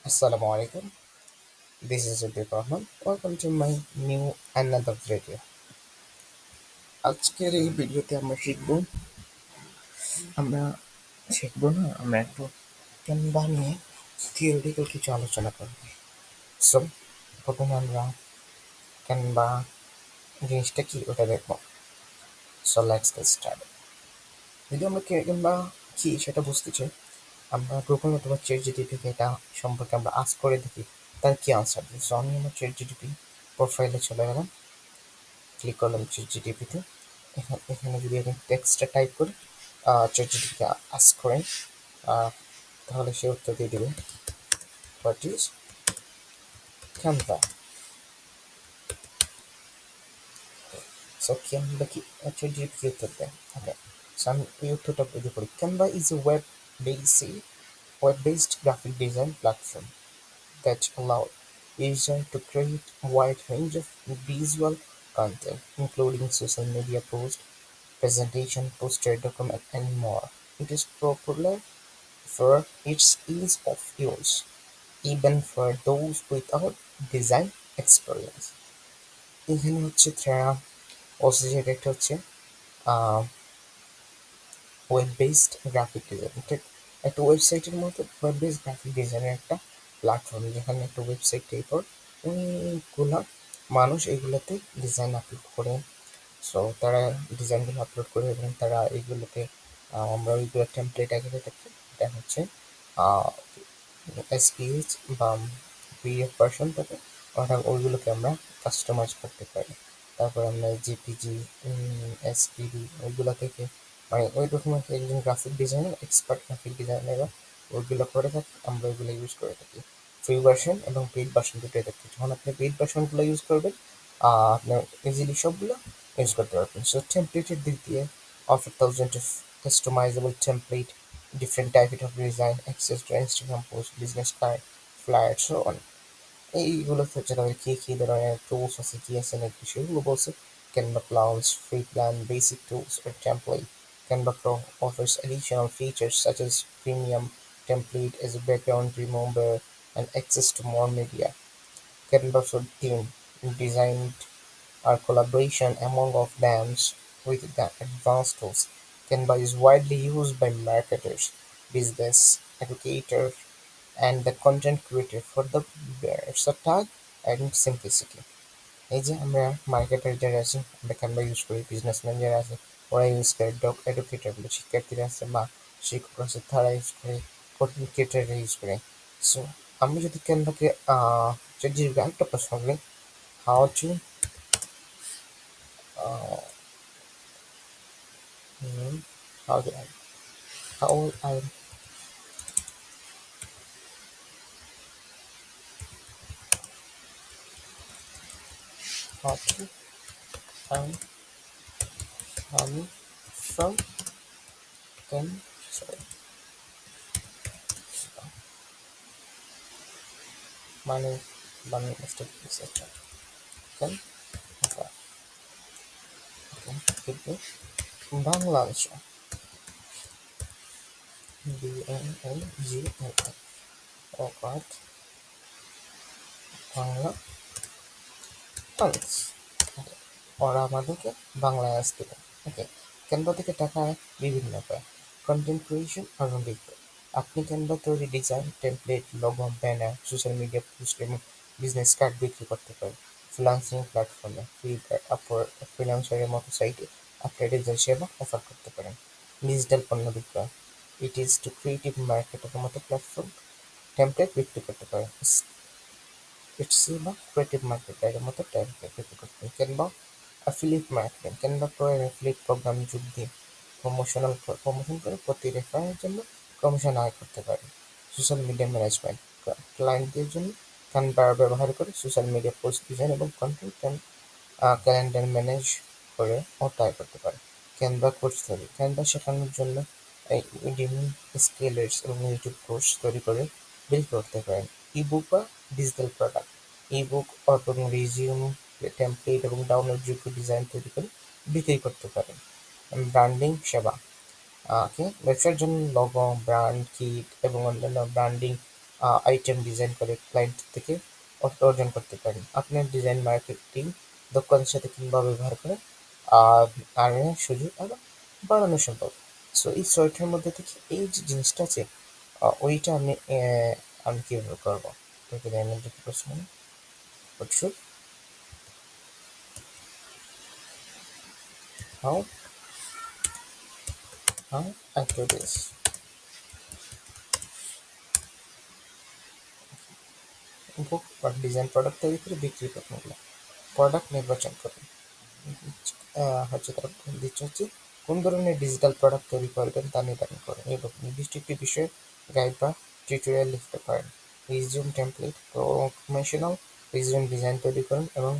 Assalamu alaikum. This is Abir Rahman. Welcome to my new another video. আজকের এই ভিডিওতে আমরা শিখবো না আমরা একটু ক্যানভা নিয়ে থিওরিটিক্যাল কিছু আলোচনা করব। সো প্রথমে আমরা ক্যানভা জিনিসটা কি ওটা দেখবো। So let's get start. যদি আমরা ক্যানভা কি সেটা বুঝতে চাই, আমরা গুগল অথবা চ্যাট জিটিপিকে এটা সম্পর্কে আমরা আস্ক করে দেখি তার কি আনসার দিই। সো আমি আমার চ্যাট জিটিপি প্রোফাইলে চলে গেলাম, ক্লিক করলাম চ্যাট জিটিপিতে। এখানে যদি আমি টেক্সটটা টাইপ করি, চ্যাট জিটিপিকে আস্ক করেন, তাহলে সে উত্তর দিয়ে দেবে what is Canva. So Canva কি, চ্যাট জিটিপি উত্তর দেয়। ওকে, সো আমি এই উত্তরটা যদি করি, Canva is a web-based graphic design platform that allow users to create a wide range of visual content, including social media posts, presentation, poster, document, and more. It is popular for its ease of use, even for those without design experience. এখানে হচ্ছে যেটা একটা হচ্ছে web based graphic design, একটা ওয়েবসাইটের মতো web based graphic ডিজাইনের একটা প্ল্যাটফর্ম, যেখানে একটা ওয়েবসাইট টাইপের অনেকগুলা মানুষ এগুলোতে ডিজাইন আপলোড করে। সো তারা ডিজাইনগুলো আপলোড করে এবং তারা এইগুলোকে আমরা ওইগুলো টেমপ্লেট আগে থাকি, এটা হচ্ছে এসপিএইচ বা পিডিএফ ভার্সন থাকে, ওইগুলোকে আমরা কাস্টমাইজ করতে পারি। তারপর আমরা জেপিজি, এসপিডি ওইগুলো থেকে, মানে ওই ডকুমেন্ট একজন গ্রাফিক ডিজাইনার, এক্সপার্ট গ্রাফিক ডিজাইনাররা ওইগুলো করে থাকে, আমরা ওইগুলো ইউজ করে থাকি। ফ্রি ভার্সন এবং পেইড ভার্সন দুটোই থাকি। যখন আপনি পেইড ভার্সনগুলো ইউজ করবেন, আপনার ইজিলি সবগুলো ইউজ করতে পারবেন। সো টেমপ্লেটের দিক দিয়ে offer thousands of customizable template, different types of design, access to Instagram post, business card, flyers, so on. এইগুলো হচ্ছে তাদের কি ধরনের টুলস আছে, কি আছে নাকি সেগুলো বলছে। Canva plans, free plan, basic tools or template. Canva Pro offers additional features such as premium template as a background remover and access to more media. Canva for team designed our collaboration among of them with the advanced tools. Canva is widely used by marketers, business educators, and the content creator for the versatile and simplicity. এই যে আমরা marketer যারা আছে, আমরা Canva use করি, businessman যারা আছে ওরা ইউজ করে, এডুকেটারগুলো শিক্ষার্থীরা আছে বা শিক্ষক আছে তারা ইউজ করে, কন্টেন্ট ক্রিয়েটাররা ইউজ করে। সো আমি যদি ক্যানভাকে যদি একটা প্রশ্ন করি, how to how do I how I how to earn money from can sorry money money mistake etc. Can okay বাংলাদেশে BNLGLI অবাধ বাংলা মানুষ, ওরা আমাদেরকে বাংলায় আসতে দেয়। ওকে, ক্যানভা থেকে টাকা বিভিন্ন উপায়, কন্টেন্ট ক্রিয়েশন এবং বিক্রয়। আপনি ক্যানভা তৈরি design, template, logo, banner, social media post এবং বিজনেস কার্ড বিক্রি করতে পারেন। ফ্রিল্যান্সিং প্ল্যাটফর্মে ফ্লিপকার্ট, আপওয়ার্ক, ফ্রিল্যান্সারের মতো সাইটে আপনি ডিজাইন সেবা অফার করতে পারেন। ডিজিটাল পণ্য বিক্রয়, ইট ইজ টু ক্রিয়েটিভ মার্কেটের মতো প্ল্যাটফর্ম টেমপ্লেট বিক্রি করতে পারেন। Etsy বা ক্রিয়েটিভ মার্কেটারের মতো টেমপ্লেট বিক্রি করতে পারেন। কিংবা অ্যাফিলিয়েট মার্কেটিং, কিংবা প্রো অ্যাফিলিয়েট প্রোগ্রামে যোগ দিয়ে প্রমোশন করে প্রতি রেফারের জন্য কমিশন আয় করতে পারে। সোশ্যাল মিডিয়া ম্যানেজমেন্ট, ক্লায়েন্টদের জন্য ক্যানভা ব্যবহার করে সোশ্যাল মিডিয়া পোস্ট ডিজাইন এবং কন্টেন্ট ক্যালেন্ডার ম্যানেজ করে অর্থ আয় করতে পারে। ক্যানভা কোর্স তৈরি, ক্যানভা শেখানোর জন্য ইউডেমি, স্কেলার্স এবং ইউটিউব কোর্স তৈরি করে বিক্রি করতে পারেন। ইবুক বা ডিজিটাল প্রোডাক্ট, ইবুক এবং রিজিউম, টেমপ্লেট এবং ডাউনলোডযোগ্য ডিজাইন তৈরি করে বিক্রি করতে পারেন। ব্র্যান্ডিং সেবা, ব্যবসার জন্য লোগো, ব্র্যান্ড কিট এবং অন্যান্য ব্র্যান্ডিং আইটেম ডিজাইন করে ক্লায়েন্ট থেকে অর্থ অর্জন করতে পারেন। আপনার ডিজাইন মার্কেটিং দক্ষতার সাথে কিংবা ব্যবহার করে আর্নের সুযোগ আরও বাড়ানো সম্ভব। সো এই ছয়টার মধ্যে থেকে এই যে জিনিসটা আছে, ওইটা আমি কীভাবে করবো? তোকে এমন একটা প্রশ্ন, what should, how, how I do this. বুক বা ডিজাইন প্রোডাক্ট তৈরি করে বিক্রি করুন। প্রোডাক্ট নির্বাচন করুন। হচ্ছে তার দিচ্ছে হচ্ছে কোন ধরনের ডিজিটাল প্রোডাক্ট তৈরি করবেন তা নির্ধারণ করুন এবং নির্দিষ্ট একটি বিষয়ে গাইড বা টিউটোরিয়াল লিখতে পারেন। Resume template, promotional resume design তৈরি করুন এবং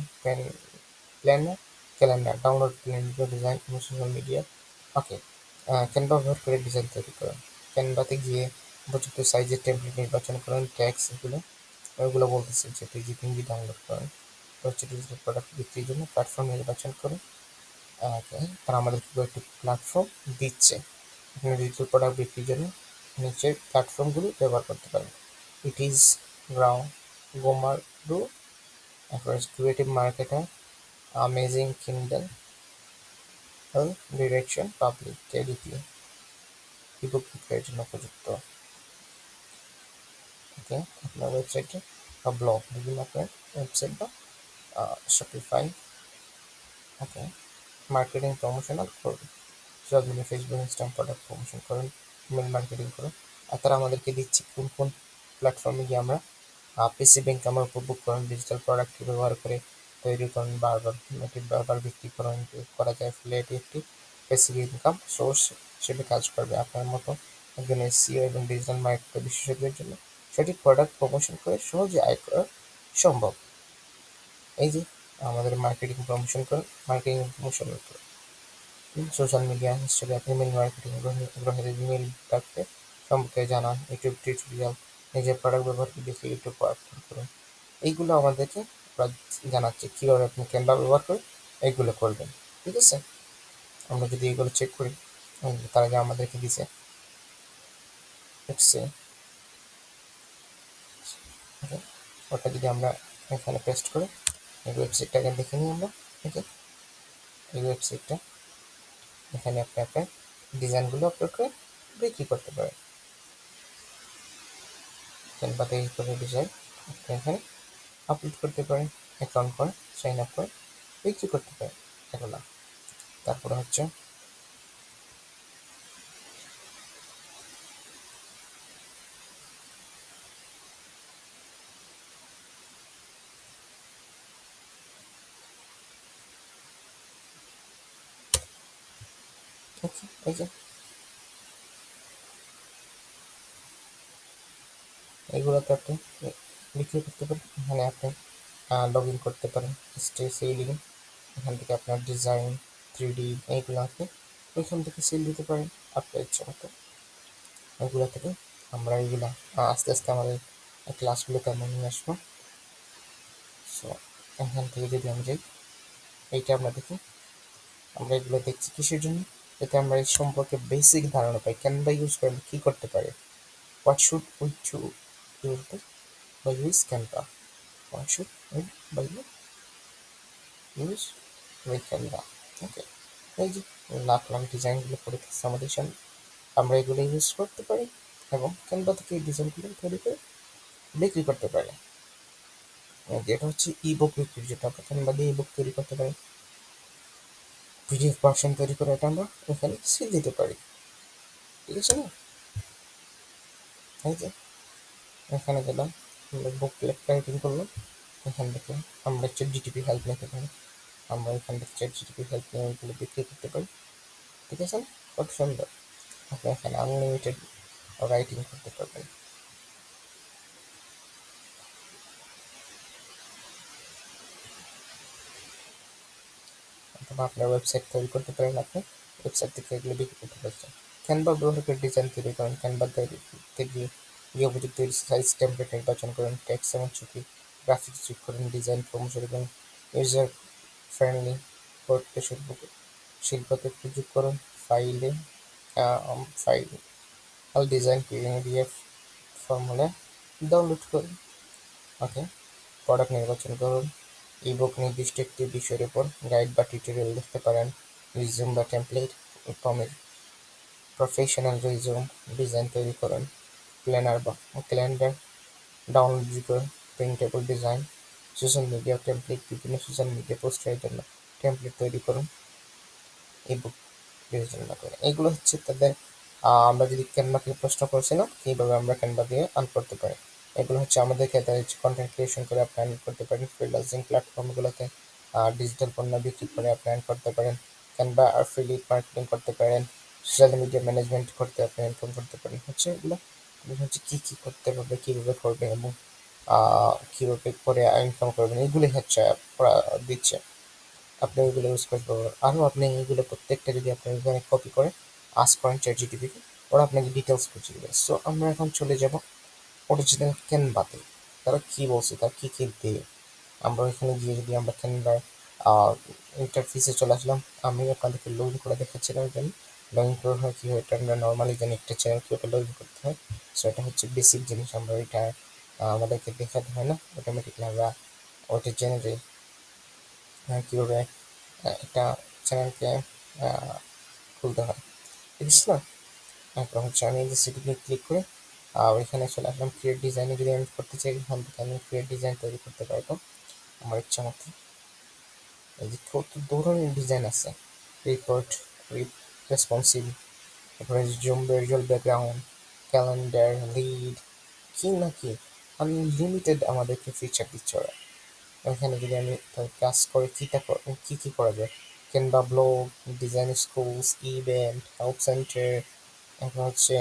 planner calendar download calendar design এবং সোশ্যাল মিডিয়া। ওকে, ক্যানভা ব্যবহার করে ডিজাইন তৈরি করুন। ক্যানভাতে গিয়ে উপযুক্ত সাইজের টেমপ্লেট নির্বাচন করুন, ট্যাক্স ওগুলো বলতেছে যে পিজিপিএনজি ডাউনলোড করুন। হচ্ছে ডিজিটাল প্রোডাক্ট বিক্রির জন্য প্ল্যাটফর্ম নির্বাচন করুন। ওকে, তারা আমাদেরকে কয়েকটি প্ল্যাটফর্ম দিচ্ছে। এখানে ডিজিটাল প্রোডাক্ট বিক্রির জন্য নিচের প্ল্যাটফর্মগুলো ব্যবহার করতে পারেন। ইট ইজ গ্রাউন্ড, গোমারডু, তারপরে creative marketer, amazing Kindle, direction public, KDP, ebook বিক্রয়ের জন্য উপযুক্ত। ওকে, আপনার ওয়েবসাইটে বা ব্লগ, বিভিন্ন আপনার ওয়েবসাইট বা শপিফাই। ওকে, মার্কেটিং প্রমোশনাল করুন, social media, Facebook, Instagram product promotion করুন, ইমেল মার্কেটিং করুন। আর তারা আমাদেরকে দিচ্ছে কোন কোন প্ল্যাটফর্মে গিয়ে আমরা পিসি ব্যাংক আমরা উপভোগ করুন, ডিজিটাল প্রোডাক্ট ব্যবহার করে তৈরি করুন, বারবার বিক্রি করুন করা যায়। ফলে এটি একটি প্যাসিভ ইনকাম সোর্স হিসেবে কাজ করবে। আপনার মতো একজন এসইও এবং ডিজিটাল মার্কেটিং বিশেষজ্ঞের জন্য সঠিক প্রোডাক্ট প্রমোশন করে সহজে আয় করা সম্ভব। এই যে আমাদের মার্কেটিং প্রমোশন করুন, মার্কেটিং প্রমোশন করুন, সোশ্যাল মিডিয়া হিসেবে আপনি ইমেল মার্কেটিং গ্রাহকদের ইমেল ডাকতে সম্পর্কে জানান, ইউটিউব টিউটোরিয়াল, নিজের প্রোডাক্ট ব্যবহার করে দেখে ইউটিউব পারফর্ম করুন। এইগুলো আমাদেরকে জানাচ্ছে কীভাবে আপনি ক্যানভা ব্যবহার করে এইগুলো করবেন। ঠিক আছে, আমরা যদি এইগুলো চেক করি, তারা যে আমাদেরকে দিছে হচ্ছে ওটা যদি আমরা এখানে পেস্ট করে এই ওয়েবসাইটটাকে দেখে নিই আমরা। ওকে, এই ওয়েবসাইটটা এখানে আপনি আপনার ডিজাইনগুলো আপলোড করে বিক্রি করতে পারেন। ক্যানভাতে এই করে ডিজাইন আপনি এখানে আপলোড করতে পারেন, অ্যাকাউন্ট করে সাইন আপ করে বিক্রি করতে পারেন এগুলো। তারপরে হচ্ছে এই যে এইগুলোতে আপনি বিক্রি করতে পারেন। এখানে আপনি লগ ইন করতে পারেন, সেলিং, এখান থেকে আপনার ডিজাইন 3D এইগুলো আপনি ওইখান থেকে সেল দিতে পারেন আপনার ইচ্ছা মতো। ওইগুলো থেকে আমরা এইগুলা আস্তে আস্তে আমাদের ক্লাসগুলোতে আমরা নিয়ে আসবো। সো এখান থেকে যদি আমি যাই, এইটা আমরা দেখি, আমরা এগুলো দেখছি কিসের জন্য, যাতে আমরা এই সম্পর্কে বেসিক ধারণা পাই। ক্যানভা ইউজ করে কী করতে পারে, what should we to use by use Canva, what should we by use with Canva. ওকে, এই যে লাখ লাখ ডিজাইনগুলো করে দিচ্ছে আমাদের সামনে, আমরা এগুলো ইউজ করতে পারি এবং ক্যানভা থেকে এই ডিজাইনগুলো তৈরি করে বিক্রি করতে পারি। যেটা হচ্ছে ইবুক বিক্রি, যেটা আমরা ক্যানভা দিয়ে ইবুক তৈরি করতে পারি, পিডিএফ ভার্সন তৈরি করে এটা আমরা এখানে সেল দিতে পারি। ঠিক আছে না? এই যে এখানে গেলাম, আমরা বুক রাইটিং করলাম, এখান থেকে আমরা হচ্ছে জিটিপি হেল্প নিতে পারি, আমরা এখান থেকে চ্যাট জিটিপি হেল্প নিয়ে ওইগুলো বিক্রি করতে পারি। ঠিক আছে না? কত সুন্দর, আপনি এখানে আনলিমিটেড রাইটিং করতে পারবেন। অথবা আপনার ওয়েবসাইট তৈরি করতে পারেন, আপনি ওয়েবসাইট থেকে এগুলো বিক্রি করতে পারছেন। ক্যানভা ব্যবহার করে ডিজাইন তৈরি করেন, ক্যানভা থেকে গিয়ে উপযুক্ত সাইজ টেমপ্লেট নির্বাচন করেন, টেক্সট এবং ছবি গ্রাফিক্স যোগ করেন, ডিজাইন প্রমোশন এবং ইউজার ফ্রেন্ডলি করতে শিল্পতে যোগ করুন, ফাইলে file design PDF formula download করুন। ওকে, প্রোডাক্ট নির্বাচন করুন। ইবুক নির্দিষ্ট একটি বিষয়ের উপর গাইড বা টিউটোরিয়াল লিখতে পারেন। রিজিউম বা টেমপ্লেট, প্রফেশনাল রিজিউম ডিজাইন তৈরি করুন। প্ল্যানার বা ক্যালেন্ডার ডাউনলোড করুন। Printable design, social media template, বিভিন্ন সোশ্যাল মিডিয়া পোস্টের জন্য টেমপ্লেট তৈরি করুন। ইবুক জন্য করে এগুলো হচ্ছে তাদের আমরা যদি ক্যানভাকে প্রশ্ন করছিলাম কিভাবে আমরা ক্যানভা দিয়ে আর্ন করতে পারি, এগুলো হচ্ছে আমাদের ক্ষেত্রে কন্টেন্ট ক্রিয়েশন করে আপনি আর্ন করতে পারেন। ফ্রিল্যান্সিং প্ল্যাটফর্মগুলোতে ডিজিটাল পণ্য বিক্রি করে আপনি আর্ন করতে পারেন। ক্যানভা অ্যাফিলিয়েট মার্কেটিং করতে পারেন। সোশ্যাল মিডিয়া ম্যানেজমেন্ট করতে আপনি ইনকাম করতে পারেন। হচ্ছে এগুলো হচ্ছে কি কি করতে হবে, কিভাবে করবে এবং কিভাবে করে ইনকাম করবেন, এগুলি হচ্ছে ওরা দিচ্ছে। আপনি এগুলো ইউজ করতে পারবেন। আরও আপনি এগুলো প্রত্যেকটা যদি আপনি এখানে কপি করে আস্ক করেন চ্যাটজিপিটিকে, ওরা আপনাকে ডিটেলস বুঝিয়ে দেবে। সো আমরা এখন চলে যাব অরিজিনাল ক্যানভাতে তারা কি বলছে, তারা কি কি দেয়। আমরা এখানে গিয়ে যদি আমরা ক্যানভার ইন্টারফেসে চলে আসলাম, আমি আপনাদেরকে লগ ইন করে দেখাচ্ছিলাম। জানি লগ ইন করে হয় কি হয়, এটা আমরা নর্মালি জানি একটা চ্যানেল কীভাবে লগ ইন করতে হয়। সো এটা হচ্ছে বেসিক জিনিস, আমরা এটা আমাদেরকে দেখাতে হয় না, অটোমেটিকলি আমরা ওইটা জেনে যাই কীভাবে একটা চ্যানেলকে খুলতে হয়। ঠিক আছে না? তারপর হচ্ছে আমি এই যে সেটিংয়ে ক্লিক করে ওইখানে চলে আসলাম। ক্রিয়েট ডিজাইনে যদি আমি করতে চাই, এখান থেকে আমি ক্রিয়েট ডিজাইন তৈরি করতে পারবো আমার ইচ্ছা মতো। এই যে কত ধরনের ডিজাইন আছে, রিপোর্ট, রেসপন্সিভ, তারপরে zoom, visual background, calendar, lead, কি না কি আনলিমিটেড আমাদেরকে ফিচার দিচ্ছে ওরা। এখানে যদি আমি কাজ করে কি কি করা যায়, কিংবা blog, design schools, event, help centre, এখন হচ্ছে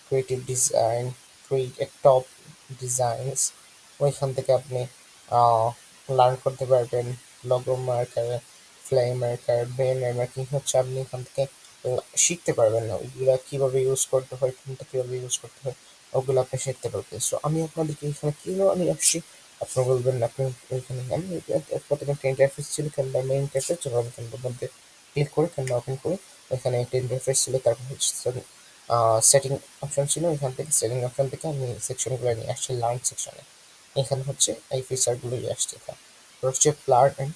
creative design, create top designs, ওইখান থেকে আপনি লার্ন করতে পারবেন। Logo marker, fly marker, banner marking হচ্ছে আপনি এখান থেকে শিখতে পারবেন না, ওইগুলা কীভাবে ইউজ করতে হয়, কোনটা কীভাবে ইউজ করতে হয়, ওগুলো আপনি শিখতে পারবেন। সো আমি আপনাদেরকে এখানে কেন আমি আসছি আপনি বলবেন, আপনি এখানে আমি প্রথমে একটা ইন্টারফেস ছিল, ক্যানভা মেইন ইন্টারফেস, যখন আমি ক্যানভার মধ্যে ক্লিক করে ক্যানভা ওপেন করে এখানে একটা ইন্টারফেস ছিল। তারপর হচ্ছে সেটিং অপশন ছিল, এখান থেকে সেটিং অপশন থেকে আমি সেকশনগুলো নিয়ে আসছি লার্ন সেকশনে। এখানে হচ্ছে এই ফিচারগুলোই আসছে। তারপর হচ্ছে প্ল্যান অ্যান্ড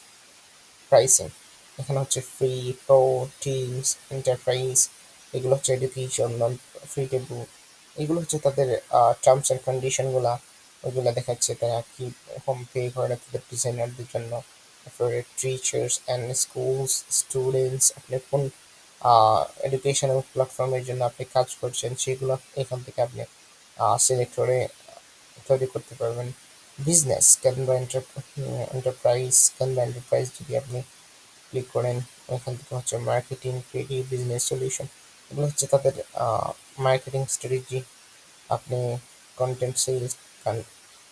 প্রাইসিং, এখানে হচ্ছে ফ্রি, প্রো, টিমস, এন্টারপ্রাইজ, এগুলো হচ্ছে এডুকেশন, নন ফ্রি টেবল, এগুলো হচ্ছে তাদের টার্মস অ্যান্ড কন্ডিশনগুলা, ওইগুলো দেখাচ্ছে তারা কি হোম পে করে তাদের ডিজাইনারদের জন্য। তারপরে টিচার্স অ্যান্ড স্কুলস, স্টুডেন্টস, আপনি কোন এডুকেশনাল প্ল্যাটফর্মের জন্য আপনি কাজ করছেন সেগুলো এখান থেকে আপনি সিলেক্ট করে তৈরি করতে পারবেন। বিজনেস, ক্যানভা এন্টারপ্রাইজ যদি আপনি ক্লিক করেন, ওইখান থেকে হচ্ছে মার্কেটিং, ক্রিয়েটিভ, বিজনেস সলিউশন, এগুলো হচ্ছে তাদের মার্কেটিং স্ট্র্যাটেজি। আপনি কন্টেন্ট সেলস,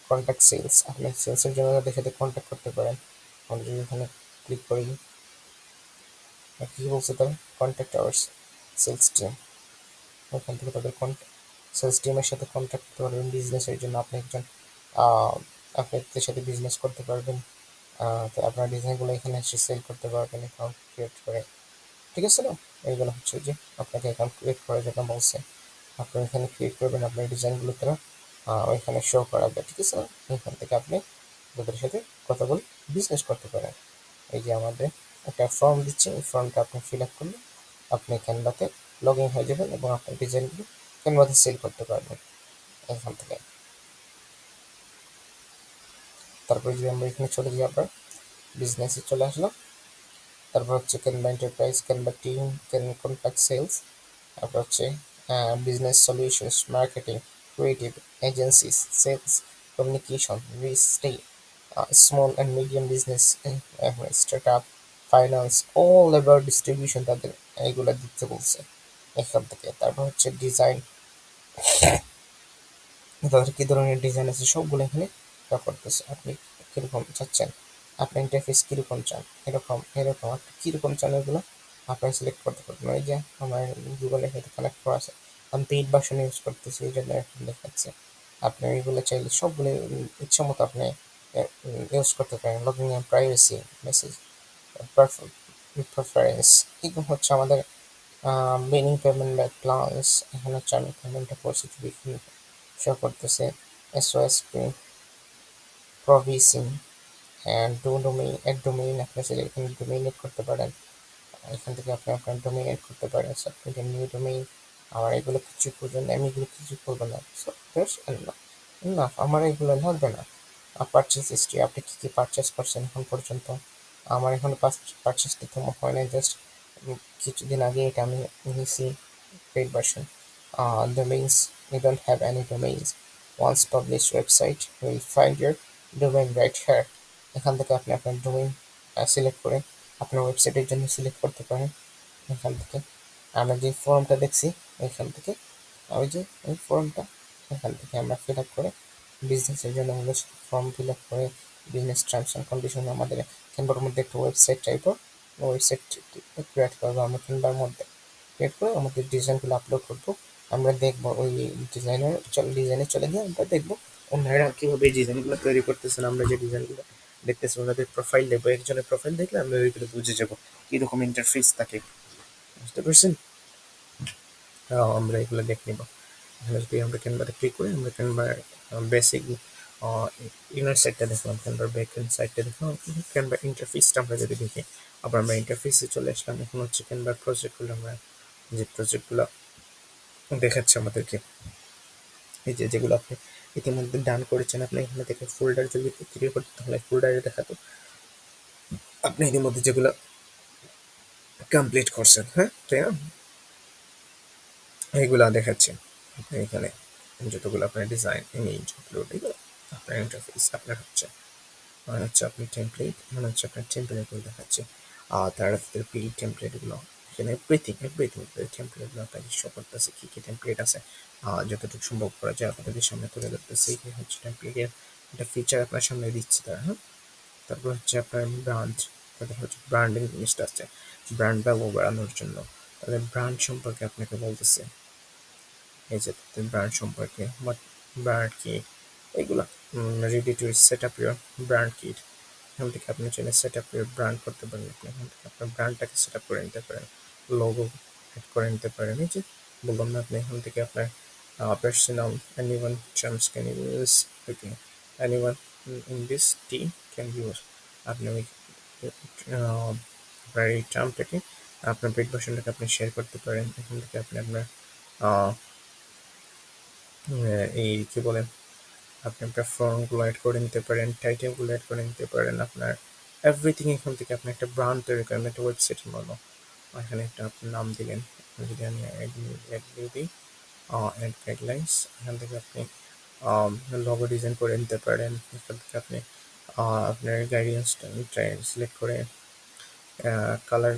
কন্ট্যাক্ট সেলস, আপনি সেলসের জন্য তাদের সাথে কন্ট্যাক্ট করতে পারেন। আমরা যদি এখানে ক্লিক করি, কি বলছে তারা, কন্ট্যাক্ট আওয়ার্স সেলস টিম, ওখান থেকে তাদের সেলস টিমের সাথে কন্ট্যাক্ট করতে পারবেন। বিজনেসের জন্য আপনি একজন আপনাদের সাথে বিজনেস করতে পারবেন। তো আপনার ডিজাইনগুলো এখানে এসে সেল করতে পারবেন অ্যাকাউন্ট ক্রিয়েট করে। ঠিক আছে না? এইগুলো হচ্ছে যে আপনাকে অ্যাকাউন্ট ক্রিয়েট করার জন্য বলছে, আপনি এখানে ক্রিয়েট করবেন আপনার ডিজাইনগুলো, তারা ওইখানে শো করাবে। ঠিক আছে না? এখান থেকে আপনি তাদের সাথে কথা বলে বিজনেস করতে পারেন। এই যে আমাদের একটা ফর্ম দিচ্ছে, এই ফর্মটা আপনি ফিল আপ করলে আপনি ক্যানভাতে লগ ইন হয়ে যাবেন এবং আপনার ডিজাইনগুলো ক্যানভাতে সেল করতে পারবেন এখান থেকে। তারপরে যদি আমরা এখানে চলে যাই, আপনার বিজনেসে চলে আসলাম। তারপর হচ্ছে Canva enterprise, Canva team, Canva contact sales, তারপর হচ্ছে business solutions, marketing, creative, agencies, sales, communication, real estate, small and medium business, start up, finance, all about distribution, তাদের এইগুলো দিতে বলছে এখান থেকে। তারপর হচ্ছে ডিজাইন, তাদের কি ধরনের ডিজাইন আছে সবগুলো এখানে করতেছে। আপনি কিরকম চাচ্ছেন, আপনার ইন্টারফেস কিরকম চান, এরকম আপনি কিরকম চান, এগুলো আপনি সিলেক্ট করতে পারবেন। ওই যে আমার গুগলের সাথে কানেক্ট করা আছে, আমি পেইড ভার্সন ইউজ করতেছি, এই জন্য এখন দেখাচ্ছে। আপনি এইগুলো চাইলে সবগুলো ইচ্ছা মতো আপনি ইউজ করতে পারেন। Logging in, privacy, message, preference, এগুলো হচ্ছে আমাদের বিলিং, পেমেন্ট বাই প্লান্স, এখানে হচ্ছে আমি পেমেন্টটা করছি, শো করতেছে। SOSP, provision, and ডোমেইন আপনি চাইলে এখানে ডোমেইন এড করতে পারেন। এখান থেকে আপনি আপনার ডোমেইন এড করতে পারেন, সাবমিট নিউ ডোমেইন। আমার এগুলো কিছু প্রয়োজন নেই, আমি এগুলো কিছু করবো না। সো দ্যাটস এনাফ, আমার এগুলো লাগবে না। পারচেস হিস্ট্রি, আপনি কী কী পারচেস করছেন এখন পর্যন্ত। আমার এখন পারচেস দিতে হয় না, জাস্ট কিছুদিন আগে এটা আমি নিয়েছি paid version. Domains, you don't have any domains. Once published website, you will find your domain right here. এখান থেকে আপনি আপনার ডোমেইন সিলেক্ট করে আপনার ওয়েবসাইটের জন্য সিলেক্ট করতে পারেন। এখান থেকে আমরা যে ফর্মটা দেখছি, এখান থেকে ওই যে ওই ফর্মটা এখান থেকে আমরা ফিল আপ করে বিজনেসের জন্য আমরা ফর্ম ফিল আপ করে বিজনেস টার্মস অ্যান্ড কন্ডিশন আমাদের ক্যানভার মধ্যে একটা ওয়েবসাইট টাইপের ওয়েবসাইট ক্রিয়েট করবো আমরা ক্যানভার মধ্যে। ক্রিয়েট করে আমাদের ডিজাইনগুলো আপলোড করবো। আমরা দেখবো ওই ডিজাইনে চলে গিয়ে আমরা দেখবো ওনারা কীভাবে এই ডিজাইনগুলো তৈরি করতেছেন। আমরা যে ডিজাইনগুলো দেখতেছি ওনাদের প্রোফাইল দেখবো, একজনের প্রোফাইল দেখলে আমরা ওইগুলো বুঝে যাবো কীরকম ইন্টারফেস থাকে। বুঝতে পারছেন? আমরা এগুলো দেখে নিব। এখানে যদি আমরা ক্যানভাতে ক্লিক করি, আমরা ক্যানভার বেসিক ইনার সাইডটা দেখলাম, ক্যানভার ব্যাক এন্ড সাইডটা দেখলাম, ক্যানভার ইন্টারফেসটা আমরা যদি দেখি। আবার আমরা ইন্টারফেসে চলে আসলাম। এখন হচ্ছে ক্যানভার প্রজেক্টগুলো, আমরা যে প্রজেক্টগুলো দেখাচ্ছে আমাদেরকে, এই যে যেগুলো আপনি ইতিমধ্যে ডান করেছেন, আপনি এখানে থেকে ফোল্ডার যদি ক্রিয়েট করতে তাহলে ফোল্ডারে দেখাতো আপনি ইতিমধ্যে যেগুলো কমপ্লিট করছেন। হ্যাঁ, তাই না? এইগুলা দেখাচ্ছে আপনি এখানে যতগুলো আপনার ডিজাইন, ইমেজ আপলোড, এগুলো আপনার ইন্টারফেস, আপনার হচ্ছে মানে হচ্ছে আপনি টেমপ্লেট, মানে হচ্ছে আপনার টেমপ্লেটগুলো দেখাচ্ছে। আর তার ভিতরে পেইড টেমপ্লেটগুলো, এখানে এভরিথিং টেমপ্লেটগুলো আপনাকে শো করতেছে কী কী টেমপ্লেট আছে। যতটুকু সম্ভব করা যায় আপনাদের সামনে তুলে ধরতেছে। এখানে হচ্ছে টেমপ্লেটের একটা ফিচার আপনার সামনে দিচ্ছে তারা। হ্যাঁ, তারপর হচ্ছে আপনার ব্রান্ড, তাদের হচ্ছে ব্র্যান্ডিং জিনিসটা আছে, ব্র্যান্ড ভ্যালু বাড়ানোর জন্য তাদের ব্র্যান্ড সম্পর্কে আপনাকে বলতেছে। এই যে ব্র্যান্ড সম্পর্কে, ব্র্যান্ড কি এগুলা, ready to set up your brand kit. এখান থেকে আপনি চাইলে সেট আপ ইউর ব্র্যান্ড করতে পারেন। আপনি এখান থেকে আপনার ব্র্যান্ডটাকে সেট আপ করে নিতে পারেন, লোগো অ্যাড করে নিতে পারেন। এই যে বললাম না, আপনি এখান থেকে আপনার personal anyone terms can use, okay, anyone in this team can use। আপনি ওই আপনার এই টার্মটাকে আপনার পেড ভার্সনটাকে আপনি শেয়ার করতে পারেন। এখান থেকে আপনি আপনার এই কি বলেন, আপনি আপনার ফর্মগুলো অ্যাড করে নিতে পারেন, টাইটেলগুলো অ্যাড করে নিতে পারেন, আপনার এভরিথিং। এখান থেকে আপনি একটা ব্র্যান্ড তৈরি করেন, একটা ওয়েবসাইটের মতো। এখানে একটা আপনি নাম দিলেন, যদি আমি অ্যাড দিই অ্যাড গাইডলাইন্স, এখান থেকে আপনি লোগো ডিজাইন করে নিতে পারেন। এখান থেকে আপনি আপনার গাইডেন্সটা সিলেক্ট করে কালার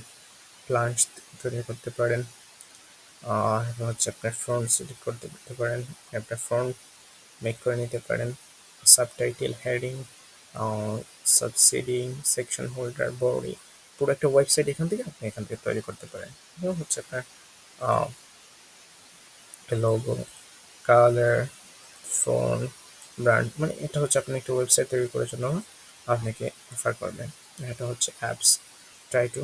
প্লান্টস তৈরি করতে পারেন। এখন হচ্ছে আপনার ফন্ট সিলেক্ট করতে পারেন, আপনার ফন্ট মেক করে নিতে পারেন, সাবটাইটেল, হেডিং, সাবসিডিং, সেকশন হোল্ডার, বডি, পুরো একটা ওয়েবসাইট এখান থেকে আপনি এখান থেকে তৈরি করতে পারেন। এবং হচ্ছে আপনার লোগো, কালার, ফোন, ব্র্যান্ড, মানে এটা হচ্ছে আপনি একটা ওয়েবসাইট তৈরি করার জন্য আপনাকে অফার করবেন। এটা হচ্ছে apps, try to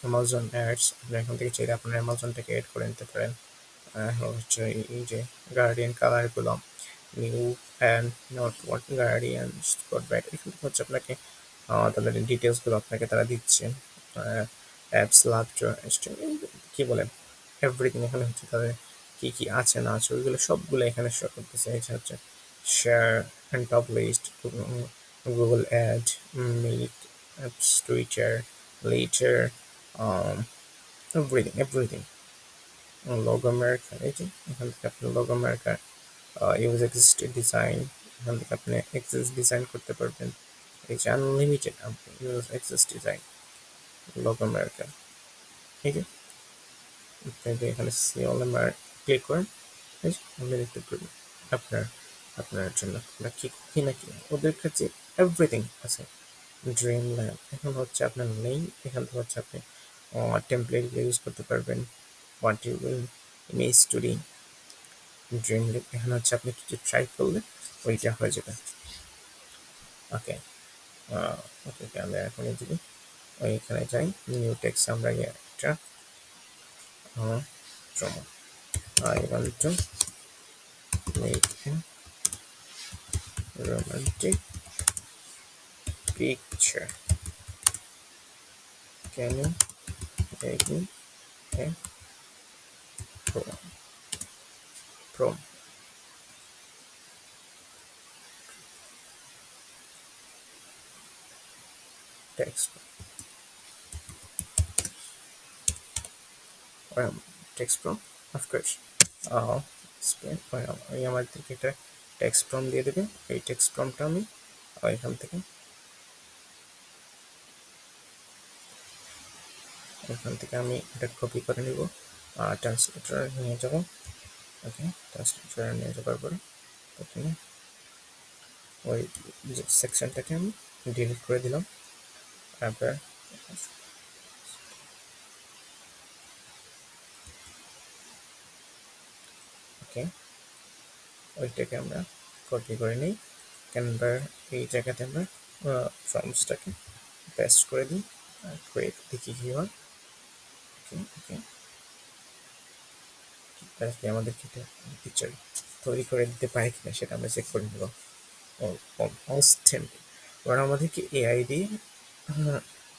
Amazon ads. আপনি এখান থেকে চাইলে আপনার অ্যামাজনটাকে অ্যাড করে নিতে পারেন। হচ্ছে এই যে গার্ডিয়ান কালারগুলো, new and not what guardian spot bat, এখান থেকে হচ্ছে আপনাকে তাদের ডিটেলসগুলো আপনাকে তারা দিচ্ছে। অ্যাপস লাভটার কি বলেন, এভরিথিং এখানে হচ্ছে তাদের কি কি আছে না আছে ওইগুলো সবগুলো এখানে শো করতেছে। এটা হচ্ছে share and published, Google ad, meet, apps, Twitter, letter, everything. Logo marker, এই যে এখান থেকে আপনি logo marker, use existed design, এখান থেকে আপনি এক্সিস্ট ডিজাইন করতে পারবেন। এই যে আনলিমিটেড আপনি use exist design, logo marker. ঠিক আছে, আপনি এখানে সিওলে ক্লিক করেন, এই যে আপনি দেখতে পারবেন আপনার আপনার জন্য নাকি কি নাকি ওদের কাছে এভরিথিং আছে। ড্রিম ল্যাব এখন হচ্ছে আপনার নেই, এখান থেকে হচ্ছে আপনি টেমপ্লেট ইউজ করতে পারবেন। What you will image story, dream lab এখানে হচ্ছে আপনি কিছু ট্রাই করলে ওইটা হয়ে যাবে। ওকে, ওকে আমরা এখন যদি ওইখানে যাই, নিউ টেক্সট আমরা একটা promo, I want to make a romantic picture. Can you make me a prom? Prom. Text. Text prompt, of course. ওই আমাদেরকে একটা টেক্সট প্রম্পট দিয়ে দেবে। এই টেক্সট প্রম্পটটা আমি এখান থেকে আমি এটা কপি করে নিব, ট্রান্সলেটরে নিয়ে যাব। ওকে, ট্রান্সলেটরে নিয়ে যাবার পরে এখানে ওই সেকশনটাকে আমি ডিলিট করে দিলাম। তারপর ওকে, ওইটাকে আমরা কপি করে নিই। ক্যানভার এই জায়গাতে আমরা ফর্মসটাকে পেস্ট করে দিই, ক্রিয়েট দেখি কি হয়। ওকে ওকে, আজকে আমাদের পিকচার তৈরি করে দিতে পারে কিনা সেটা আমরা চেক করে নেব। ওরা আমাদেরকে এআই দিয়ে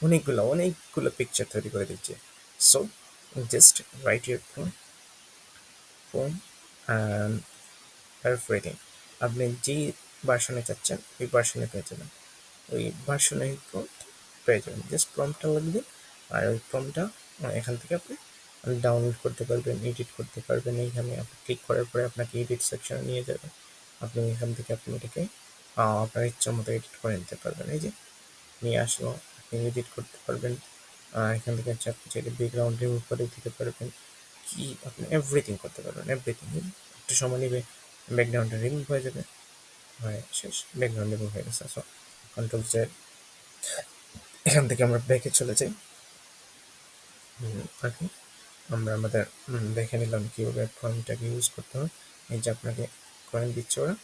অনেকগুলো পিকচার তৈরি করে দিচ্ছে। So just right your phone and everything, আপনি যেই ভার্সনে চাচ্ছেন ওই ভার্সনে পেয়ে যাবেন, ওই ভার্সনে পেয়ে যাবেন। জাস্ট প্রম্পটটা লাগবে, আর ওই প্রম্পটটা এখান থেকে আপনি ডাউনলোড করতে পারবেন, এডিট করতে পারবেন। এইখানে আপনি ক্লিক করার পরে আপনাকে এডিট সেকশনে নিয়ে যাবে। আপনি এখান থেকে আপনি এটাকে আপনার ইচ্ছা মতো এডিট করে নিতে পারবেন। এই যে নিয়ে আসলো, আপনি এডিট করতে পারবেন। এখান থেকে হচ্ছে আপনি চাইলে ব্যাকগ্রাউন্ড রিমুভ করে দিতে পারবেন, কি আপনি এভরিথিং করতে পারবেন, এভরিথিং। একটু সময় নেবে, ব্যাকগ্রাউন্ডটা রিমুভ হয়ে যাবে, হয় শেষ, ব্যাকগ্রাউন্ড রিমুভ হয়ে গেছে। সো কন্ট্রোল জেড, এখান থেকে আমরা ব্যাকে চলে যাই। ওকে, আমরা আমাদের দেখে নিলাম কীভাবে কয়েনটাকে ইউজ করতে হয়। এই যে আপনাকে কয়েন দিচ্ছে ওরা,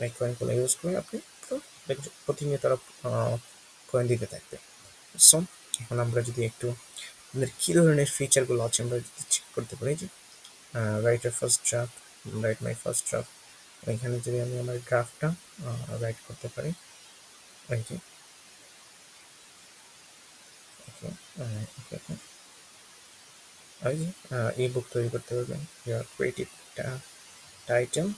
এই কয়েনগুলো ইউজ করে আপনি প্রতিনিয়ত তারা কয়েন দিতে থাকবে। সো এখন আমরা যদি একটু আমাদের কী ধরনের ফিচারগুলো আছে আমরা যদি চেক করতে পারি, যে writer first draft, right my first draft, এখানে যদি আমি আমার ড্রাফটটা রাইট করতে পারি, এই যে ওকে ওকে ওকে, ওই যে ই বুক তৈরি করতে পারবেন, ক্রিয়েটিভ টাইটেল।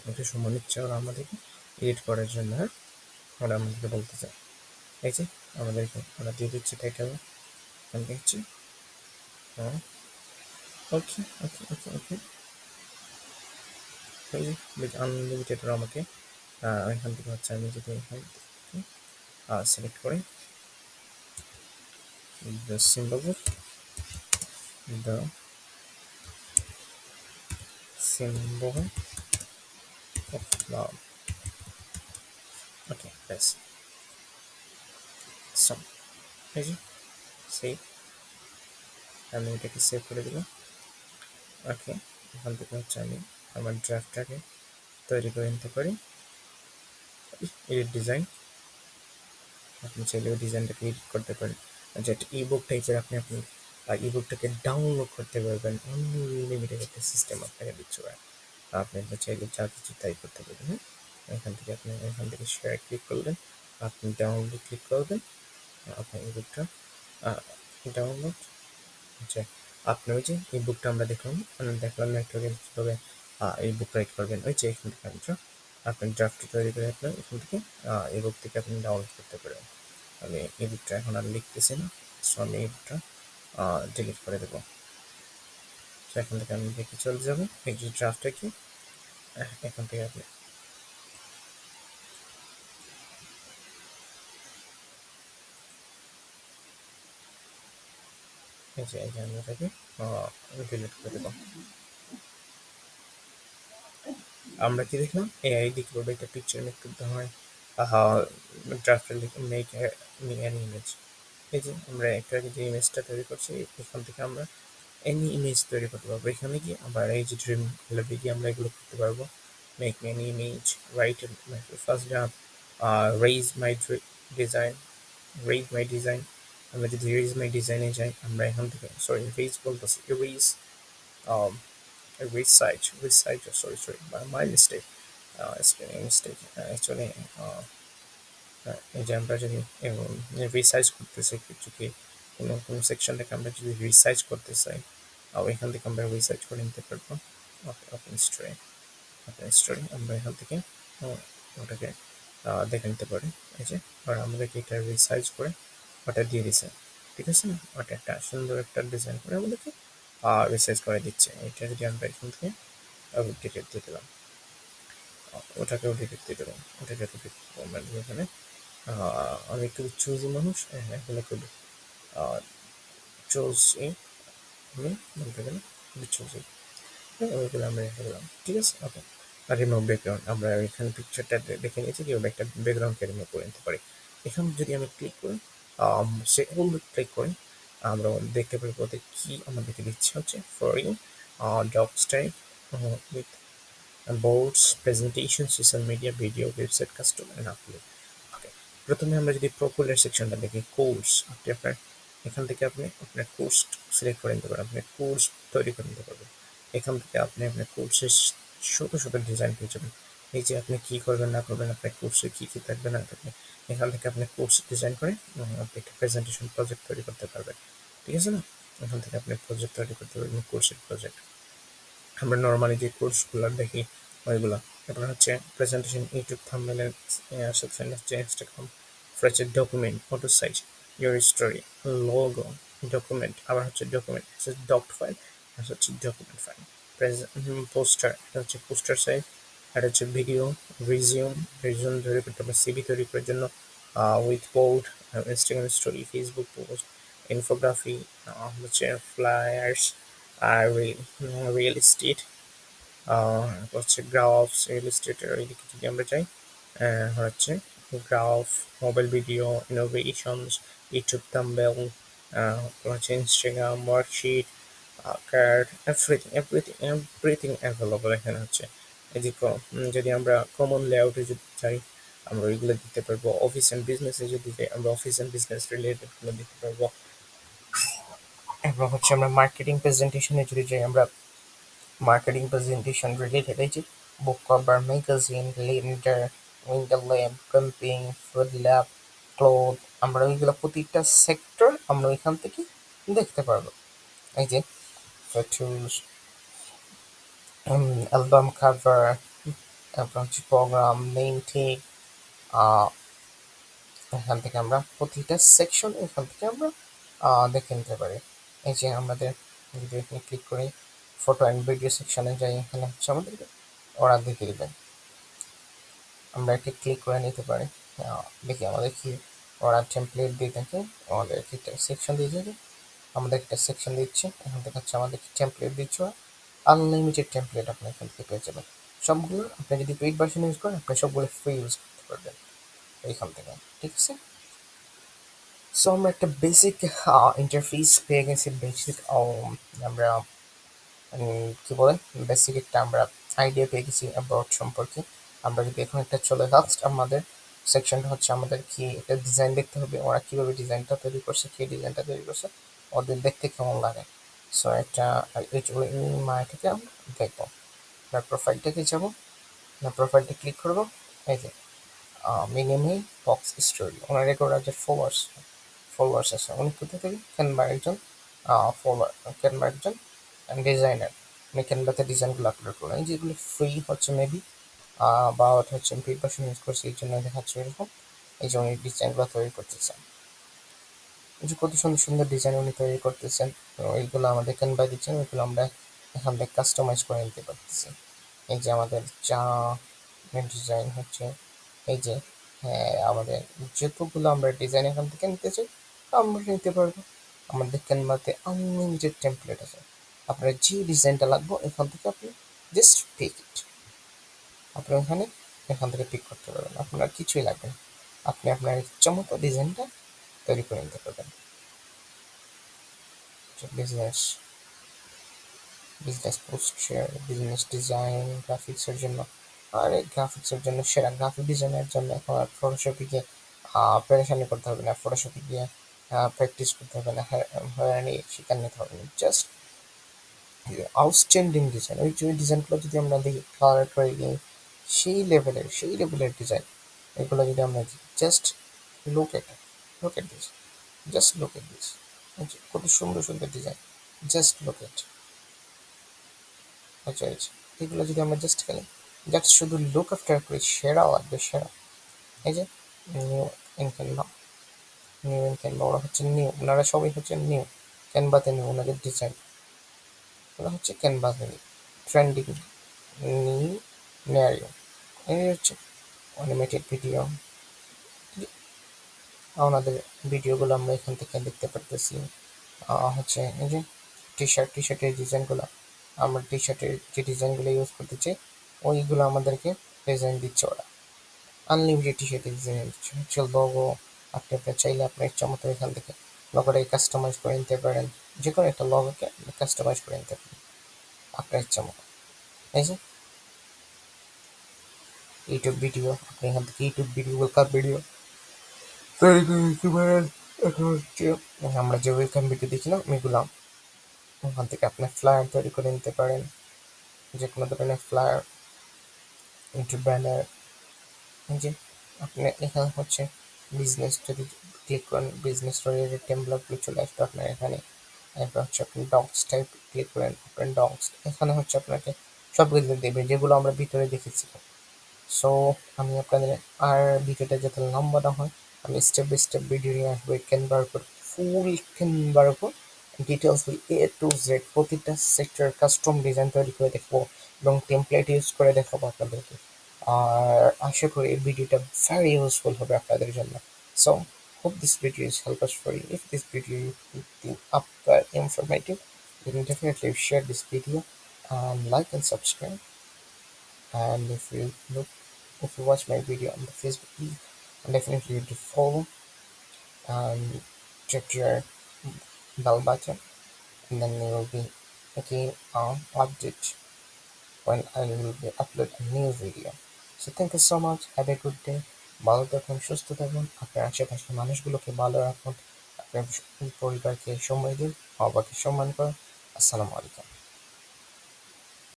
একটু সময় নিচ্ছে ওরা আমাদেরকে এডিট করার জন্য। হ্যাঁ, ওরা আমাদেরকে বলতে চায়, এই যে আমাদেরকে ওরা দিয়ে দিচ্ছে টাইটেল, এখান থেকে হচ্ছে হ্যাঁ ওকে ওকে ওকে ওকে, এই যে আনলিমিটেড ওরা আমাকে এখান থেকে হচ্ছে আমি যদি এখান থেকে সিলেক্ট করি the symbol the symbol of love. ওকে ব্যাস, সো এই যে সেভ, আমি এটাকে সেভ করে দিলাম। ওকে, এখান থেকে হচ্ছে আমি আমার ড্রাফটটাকে তৈরি করে নিতে পারি। এডিট ডিজাইন, আপনি চাইলে ওই ডিজাইনটাকে এডিট করতে পারেন। যেটা ইবুক টাইপের আপনি ইবুকটাকে ডাউনলোড করতে পারবেন, আনলিমিটেড একটা সিস্টেম আপনাকে দিচ্ছে ওরা। আপনি চাইলে যা কিছু তাই করতে পারবেন। হ্যাঁ, এখান থেকে শেয়ার ক্লিক করলেন, আপনি ডাউনলোড ক্লিক করবেন, আপনার ইবুকটা ডাউনলোড। আচ্ছা, আপনি ওই যে এই বুকটা আমরা দেখলাম নেটওয়ার্কে কীভাবে এই বুক রাইট করবেন, ওই যে এখান থেকে আপনার ড্রাফট তৈরি করে আপনার এখান থেকে এই বুক থেকে আপনি ডাউনলোড করতে পারেন। আমি এই বুকটা এখন আর লিখতেছি না, সো আমি এই বুকটা ডিলিট করে দেবো। তো এখান থেকে আমি দেখে চলে যাবো এই যে ড্রাফটটা কি, এখান থেকে আপনি এই যে আমি এটাকে ডিলিট করে দেবো। আমরা কি দেখলাম, এআই দিয়ে কিভাবে একটা পিকচার মেক করতে হয়, ড্রাফটে লিখে মেক অ্যান ইমেজ। এই যে আমরা একটা যে ইমেজটা তৈরি করছি, এখান থেকে আমরা এনি ইমেজ তৈরি করতে পারবো। এখানে গিয়ে আবার এই যে ড্রিম ল্যাবে গিয়ে আমরা এগুলো করতে পারবো। Make me an image, right first jump, raise my design, raise my design. আমরা যদি রেইজ মাই ডিজাইনে যাই, আমরা এখান থেকে সরি রেইজ বলতেছি erase, recite, sorry my mistake, spelling mistake actually. এই যে আমরা যদি রিসাইজ করতেছি কিছুকে, কোনো সেকশনটাকে আমরা যদি রিসাইজ করতে চাই, এখান থেকে আমরা রিসাইজ করে নিতে পারবো। ওপেন স্টোরি আমরা এখান থেকে ওটাকে দেখে নিতে পারি। এই যে আর আমাদেরকে এটা রিসাইজ করে ওটা দিয়ে দিছে, ঠিক আছে না? ওটা একটা সুন্দর একটা ডিজাইন করে আমাদেরকে রিসাইজ করে দিচ্ছে। এটা যদি আমরা এখান থেকে ডিলিট দিয়ে দিলাম, ওটাকেও ডিলিট দিয়ে দিলাম, ওটাকে ডিলিট করবেন এখানে। আমি একটু চুজি মানুষ, এগুলো খুব চুজি আমি বলতে গেলে খুবই চুজি, ওইগুলো আমরা রেখে দিলাম, ঠিক আছে। ওকে, আর রিমুভ ব্যাকগ্রাউন্ড আমরা এখানে পিকচারটা দেখে নিয়েছি কীভাবে একটা ব্যাকগ্রাউন্ডকে রিমুভ করে নিতে পারি। এখানে যদি আমি ক্লিক করি, সে ক্লিক করি, আমরা দেখতে পারি ওদের কি আমাদেরকে দিচ্ছে হচ্ছে for you docs type whiteboards, presentation, social media, video, website, custom and upload. Okay, প্রথমে আমরা যদি প্রপোলার সেকশনটা দেখি, কোর্স, আপনি আপনার এখান থেকে আপনি আপনার কোর্স সিলেক্ট করে নিতে পারেন, আপনি কোর্স তৈরি করে নিতে পারবেন। এখান থেকে আপনি আপনার কোর্সের ছোটো ছোটো ডিজাইন পেয়ে যাবেন। এই যে আপনি কী করবেন না করবেন, আপনার কোর্সে কী কী থাকবে না থাকবে, এখান থেকে আপনি কোর্স ডিজাইন করে আপনি একটা প্রেজেন্টেশন প্রজেক্ট তৈরি করতে পারবেন, ঠিক আছে না? এখান থেকে আপনি প্রজেক্ট তৈরি করতে পারবেন, কোর্সের প্রজেক্ট। আমরা নর্মালি যে কোর্সগুলো দেখি ওইগুলো, তারপরে হচ্ছে প্রেজেন্টেশন, ইউটিউব থাম্বনেল সেকশন হচ্ছে ইনস্টাগ্রাম, ফ্রেচের document, photo size, your story, logo, document, আবার হচ্ছে ডকুমেন্ট হচ্ছে ডক ফাইল, আর হচ্ছে ডকুমেন্ট ফাইল। পোস্টার, এটা হচ্ছে পোস্টার সাইজ, এটা হচ্ছে ভিডিও, রিজিউম তৈরি করতে হবে, সিভি তৈরি করার জন্য, whiteboard, Instagram story, Facebook post, infographic, হচ্ছে ফ্লায়ার্স, আর রিয়েল এস্টেট, হচ্ছে গ্রাফস, রিয়েল এস্টেটের ওইদিকে যদি আমরা যাই, হচ্ছে graph, mobile video, innovations, YouTube thumbnail, হচ্ছে Instagram worksheet, card, everything available এখানে হচ্ছে। এদিকে যদি আমরা কমন লেআউটে যদি চাই, আমরা ওইগুলো দিতে পারবো। অফিস অ্যান্ড বিজনেসে যদি যাই, আমরা অফিস অ্যান্ড বিজনেস রিলেটেডগুলো দিতে পারবো। এবং হচ্ছে আমরা মার্কেটিং প্রেজেন্টেশনে যদি যাই, আমরা মার্কেটিং প্রেজেন্টেশন রিলেটেড এই যে বুক cover, magazine, lender, window lamp, camping, food lab, cloth, আমরা ওইগুলো প্রতিটা সেক্টর আমরা ওইখান থেকে দেখতে পারবো। এই যে ফটোস, অ্যালবাম কাভার, তারপর হচ্ছে প্রোগ্রাম নেম ঠিক, এখান থেকে আমরা প্রতিটা সেকশন এখান থেকে আমরা দেখে নিতে পারি। এই যে আমাদের যদি এখানে ক্লিক করি, ফটো অ্যান্ড ভিডিও সেকশনে যাই, এখানে হচ্ছে আমাদের ওরা দেখে দেবেন। আমরা এটি ক্লিক করে নিতে পারি। দেখি আমাদের কি ওরা টেমপ্লেট দিয়ে থাকে, আমাদের একটা সেকশন দিয়ে যাবে, আমাদের একটা সেকশন দিচ্ছে, এখান থেকে হচ্ছে আমাদের টেমপ্লেট দিচ্ছে, আনলিমিটেড টেমপ্লেট আপনি এখান থেকে পেয়ে যাবেন। সবগুলো আপনি যদি পেইড ভার্সন ইউজ করেন, আপনি সবগুলো ফ্রি ইউজ করতে পারবেন এইখান থেকে, ঠিক আছে। সো আমরা একটা বেসিক ইন্টারফেস পেয়ে গেছি, বেসিক আমরা কি বলেন বেসিক একটা আমরা আইডিয়া পেয়ে গেছি অ্যাবাউট সম্পর্কে। আমরা যদি এখন একটা চলে লাস্ট আমাদের সেকশনটা হচ্ছে আমাদের কি একটা ডিজাইন দেখতে হবে, ওরা কিভাবে ডিজাইনটা তৈরি করছে, কে ডিজাইনটা তৈরি করছে, ওদের দেখতে কেমন লাগে। সো একটা মায়াটাকে আমরা দেখবো। আমরা প্রোফাইলটাকে যাবো, না প্রোফাইলটা ক্লিক করবো। এই যে মিনিমি বক্স স্টোরি, ওনার রেকর্ড আছে ফলোয়ার্স আছে, উনি কোথা থেকে ক্যানভা একজন ফলোয়ার, ক্যানভা একজন ডিজাইনার, উনি ক্যানভাতে ডিজাইনগুলো আপলোড করেন। এই যেগুলো ফ্রি হচ্ছে মেবি, বা ওটা হচ্ছে পেড ভার্সন ইউজ করছে, এই জন্য দেখাচ্ছে এরকম। এই যে উনি ডিজাইনগুলো তৈরি করতেছেন, এই যে কত সুন্দর সুন্দর ডিজাইন উনি তৈরি করতেছেন, তো এইগুলো আমাদের ক্যানভা দিচ্ছেন, ওইগুলো আমরা এখান থেকে কাস্টমাইজ করে নিতে পারতেছি। এই যে আমাদের চা ডিজাইন হচ্ছে, এই যে হ্যাঁ আমাদের যতগুলো আমরা ডিজাইন এখান থেকে নিতে চাই আমরা নিতে পারবো। আমাদের ক্যানভাতে আনলিমিটেড টেমপ্লেট আছে। আপনার যে ডিজাইনটা লাগবে এখান থেকে আপনি জাস্ট পিক ইট। আপনি এখান থেকে পিক করতে পারবেন, আপনার কিছুই লাগবে না। আপনি আপনার ইচ্ছা মতো ডিজাইনটা তৈরি করে নিতে পারবেন। Business business post share, business design, গ্রাফিক্সের জন্য, আর এই গ্রাফিক্সের জন্য সেরা গ্রাফিক ডিজাইনের জন্য এখন আর ফটোশপে গিয়ে পেরেশানি করতে হবে না, ফটোশপে গিয়ে প্র্যাকটিস করতে হবে না, হয়রানি শিকার নিতে হবে না। জাস্ট আউটস্ট্যান্ডিং ডিজাইন, ওই যে ডিজাইনগুলো যদি আমরা দেখি কালার করে দিই, সেই লেভেলের ডিজাইন, এগুলো যদি আমরা just look at look at this just look at this, কত সুন্দর সুন্দর ডিজাইন, জাস্ট লুক এট। আচ্ছা আচ্ছা, এগুলো যদি আমরা জাস্ট খেলি, জাস্ট শুধু লুক আফটার করি, সেরা লাগবে সেরা। এই যে new in Canva, new in Canva, ওরা হচ্ছে নিউ, ওনারা সবাই হচ্ছে নিউ, ক্যানভাতে নিউ, ওনাদের ডিজাইন ওরা হচ্ছে ক্যানভাতে নিউ, ট্রেন্ডিং নিউ ন্যারিও। এই হচ্ছে অ্যানিমেটেড ভিডিও, ওনাদের ভিডিওগুলো আমরা এখান থেকে দেখতে পারতেছি। হচ্ছে এই যে টি শার্টের ডিজাইনগুলো, আমরা টি শার্টের যে ডিজাইনগুলো ইউজ করতে চাই ওইগুলো আমাদেরকে ডিজাইন দিচ্ছে ওরা। আনলিমিটেড টি শার্টের ডিজাইন দিচ্ছে, হচ্ছে লোগো। আপনি আপনার চাইলে আপনার ইচ্ছা মতো এখান থেকে লোগোটাকে কাস্টমাইজ করে নিতে পারেন, যে কোনো একটা লোগোকে কাস্টমাইজ করে নিতে পারেন আপনার ইচ্ছা মতো। এই যে ইউটিউব ভিডিও, আপনি এখান থেকে ইউটিউব ভিডিও, ওয়েলকাম ভিডিও তৈরি করে নিতে পারেন। এখন হচ্ছে আমরা যে ওয়েলকাম ভিডিও দেখছিলাম এগুলো, ওখান থেকে আপনি ফ্লায়ার তৈরি করে নিতে পারেন, যে কোনো ধরনের ফ্লায়ার, একটু ব্যানার। যে আপনি এখানে হচ্ছে বিজনেস যদি ক্লিক করেন, বিজনেস রিলেটেড টেমপ্লেটগুলো চলে আসবে আপনার এখানে। এরপর হচ্ছে আপনি ডগস টাইপ ক্লিক করেন, আপনার ডগস এখানে হচ্ছে আপনাকে সব কিছু দেবে যেগুলো আমরা ভিতরে দেখেছিলাম। সো আমি আপনাদের, আর ভিডিওটা যাতে লম্বা না হয়, আমি স্টেপ বাই স্টেপ ভিডিও নিয়ে আসবো এই ক্যানভার উপর, ফুল ক্যানভার উপর ডিটেলস A to Z প্রতিটা সেক্টর কাস্টম ডিজাইন তৈরি করে দেখবো এবং টেমপ্লেট ইউজ করে দেখাবো আপনাদেরকে। আর আশা করি এই ভিডিওটা ভেরি ইউজফুল হবে আপনাদের জন্য। So hope this video is helpful for you. If this video you think up informative, then definitely share this video and like and subscribe. And if you watch my video on the Facebook page, definitely do follow and check your bell button, and then you will be getting an update when I will be upload a new video. So thank you so much, have a good day, ভালো থাকুন, সুস্থ থাকুন, আপনার আশেপাশের মানুষগুলোকে ভালো রাখুন, আপনার পরিবারকে সময় দিন, বাবাকে সম্মান করুন। আসসালামু আলাইকুম।